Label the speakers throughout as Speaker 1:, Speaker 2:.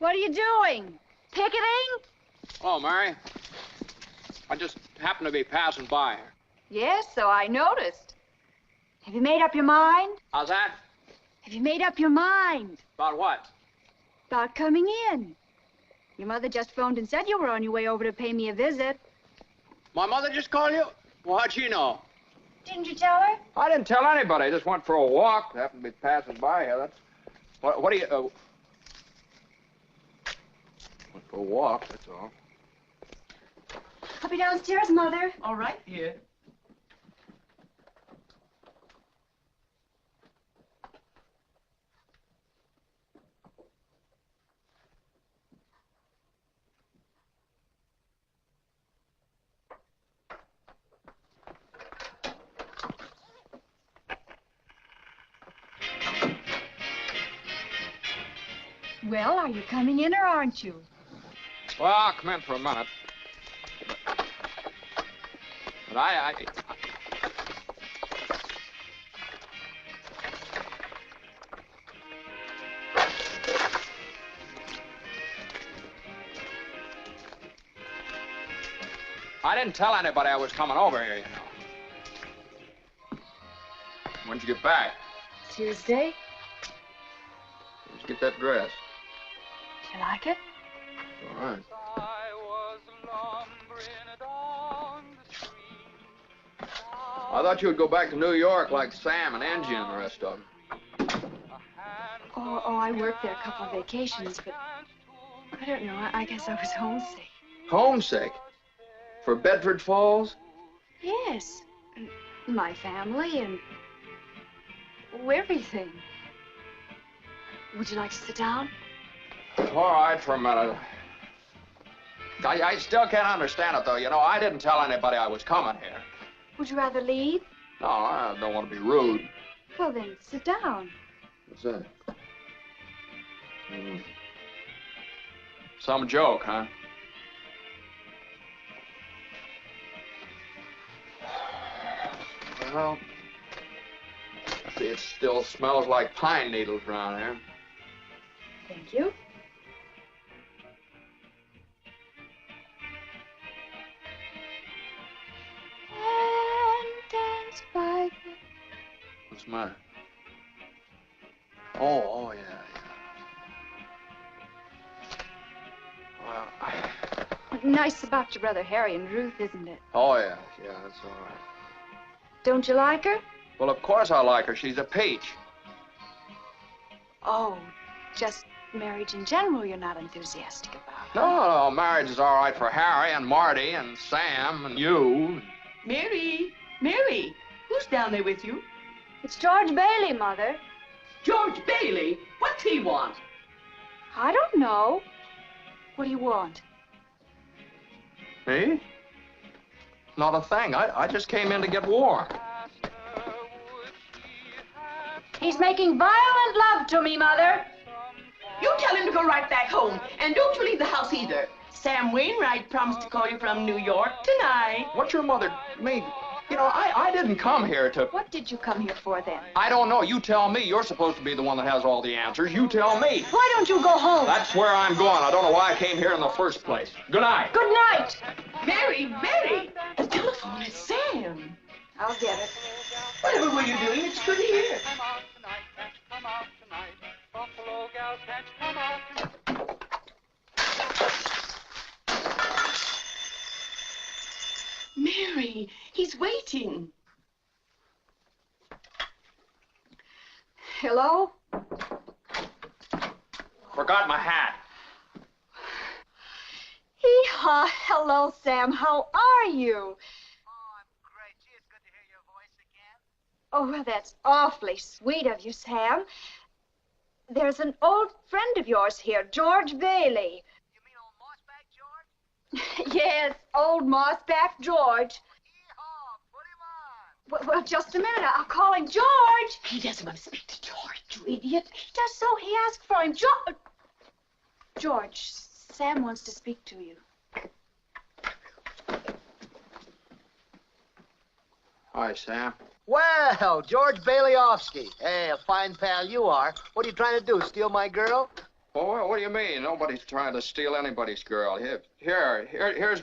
Speaker 1: What are you doing? Picketing?
Speaker 2: Oh, Mary. I just happened to be passing by here.
Speaker 1: Yes, so I noticed. Have you made up your mind?
Speaker 2: How's that?
Speaker 1: Have you made up your mind?
Speaker 2: About what?
Speaker 1: About coming in. Your mother just phoned and said you were on your way over to pay me a visit.
Speaker 2: My mother just called you? Well, how'd she know?
Speaker 1: Didn't you tell her?
Speaker 2: I didn't tell anybody. I just went for a walk. Happened to be passing by here. That's... What do you... Went for a walk, that's all.
Speaker 1: I'll be downstairs, Mother.
Speaker 3: All right, dear.
Speaker 1: Well, are you coming in or aren't you?
Speaker 2: Well, I'll come in for a minute. But I didn't tell anybody I was coming over here, you know. When'd you get back?
Speaker 1: Tuesday.
Speaker 2: Where'd you get that dress?
Speaker 1: Do you like it?
Speaker 2: All right. I thought you would go back to New York like Sam and Angie and the rest of them.
Speaker 1: Oh, I worked there a couple of vacations, but I don't know. I guess I was homesick.
Speaker 2: Homesick? For Bedford Falls?
Speaker 1: Yes. My family and everything. Would you like to sit down?
Speaker 2: All right, for a minute. I still can't understand it, though. You know, I didn't tell anybody I was coming here.
Speaker 1: Would you rather leave?
Speaker 2: No, I don't want to be rude.
Speaker 1: Well, then, sit down.
Speaker 2: What's that? Some joke, huh? Well, see, it still smells like pine needles around here.
Speaker 1: Thank you.
Speaker 2: What's the matter? Oh, yeah. Well,
Speaker 1: Nice about your brother Harry and Ruth, isn't it?
Speaker 2: Oh, yeah, that's all right.
Speaker 1: Don't you like her?
Speaker 2: Well, of course I like her. She's a peach.
Speaker 1: Oh, just marriage in general you're not enthusiastic about.
Speaker 2: No, marriage is all right for Harry and Marty and Sam and you.
Speaker 3: Mary, who's down there with you?
Speaker 1: It's George Bailey, Mother.
Speaker 3: George Bailey? What's he want?
Speaker 1: I don't know. What do you want?
Speaker 2: Me? Not a thing. I just came in to get warm.
Speaker 1: He's making violent love to me, Mother.
Speaker 3: You tell him to go right back home, and don't you leave the house either. Sam Wainwright promised to call you from New York tonight.
Speaker 2: What's your mother mean? You know, I didn't come here to...
Speaker 1: What did you come here for, then?
Speaker 2: I don't know. You tell me. You're supposed to be the one that has all the answers. You tell me.
Speaker 1: Why don't you go home?
Speaker 2: That's where I'm going. I don't know why I came here in the first place. Good night.
Speaker 1: Good night.
Speaker 3: Mary, the telephone is Sam.
Speaker 1: I'll get it.
Speaker 3: Whatever were you doing, it's good to hear. Mary, he's waiting.
Speaker 1: Hello?
Speaker 2: Forgot my hat.
Speaker 1: Hee-haw. Hello, Sam. How are you?
Speaker 4: Oh, I'm great. Gee, it's good to hear your voice again.
Speaker 1: Oh, well, that's awfully sweet of you, Sam. There's an old friend of yours here, George Bailey.
Speaker 4: You mean old Mossback George?
Speaker 1: Yes, old Mossback George.
Speaker 4: Yee-haw, put him on.
Speaker 1: Well, just a minute. I'll call him. George!
Speaker 3: He doesn't want to speak to George, you idiot.
Speaker 1: He does so. He asked for him. George, Sam wants to speak to you.
Speaker 2: Hi, Sam.
Speaker 4: Well, George Baileyovsky. Hey, a fine pal you are. What are you trying to do, steal my girl?
Speaker 2: Oh, what do you mean? Nobody's trying to steal anybody's girl. Here's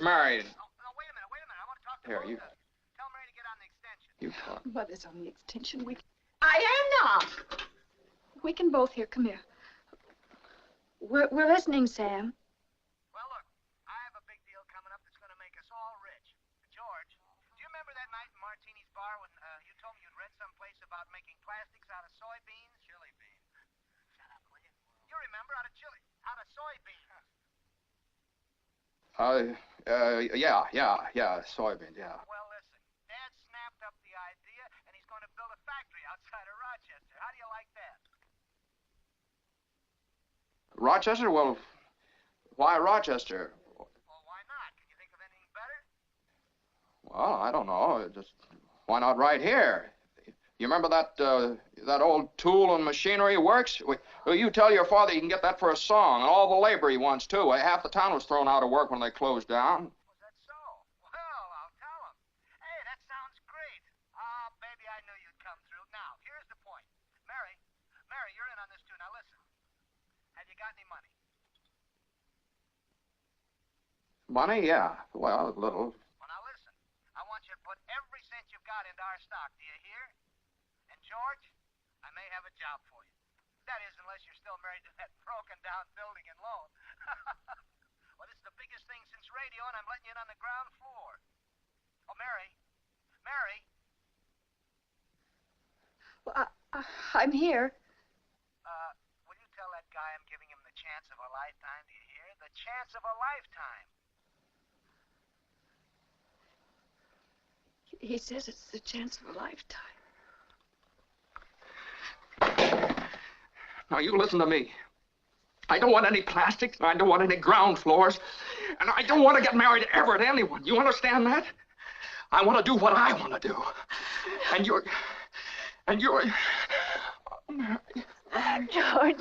Speaker 2: Mary.
Speaker 4: No, wait a minute. I want to talk to
Speaker 2: Here,
Speaker 4: both
Speaker 2: you.
Speaker 4: of you. Tell Mary to get on the extension.
Speaker 2: You talk.
Speaker 1: Mother's on the extension.
Speaker 3: I am not.
Speaker 1: We can both hear. Come here. We're listening, Sam.
Speaker 4: Well, look, I have a big deal coming up that's going to make us all rich. George, do you remember that night in Martini's bar when you told me you'd read someplace about making plastics out of soybeans? Chili beans. Shut up, will you? You remember, out of soybeans.
Speaker 2: Yeah, soybeans, yeah.
Speaker 4: Well, listen, Dad snapped up the idea, and he's going to build a factory outside of Rochester. How do you like that?
Speaker 2: Rochester? Well, why Rochester?
Speaker 4: Well, why not? Can you think of anything better?
Speaker 2: Well, I don't know. Just why not right here? You remember that old tool and machinery works? Well, you tell your father you can get that for a song, and all the labor he wants, too. Half the town was thrown out of work when they closed down.
Speaker 4: Was that so? Well, I'll tell him. Hey, that sounds great. Ah, baby, I knew you'd come through. Now, here's the point. Mary, you're in on this, too. Now, listen. Have you got any money?
Speaker 2: Money? Yeah. Well, a little.
Speaker 4: Well, now, listen. I want you to put every cent you've got into our stock. Do you hear? And, George, I may have a job for you. That is, unless you're still married to that broken-down building and loan. Well, this is the biggest thing since radio, and I'm letting you in on the ground floor. Oh, Mary.
Speaker 1: Well, I'm here.
Speaker 4: Will you tell that guy I'm giving him the chance of a lifetime? Do you hear? The chance of a lifetime.
Speaker 1: He says it's the chance of a lifetime.
Speaker 2: Now, you listen to me. I don't want any plastics, I don't want any ground floors, and I don't want to get married ever to anyone. You understand that? I want to do what I want to do. And you're...
Speaker 1: George.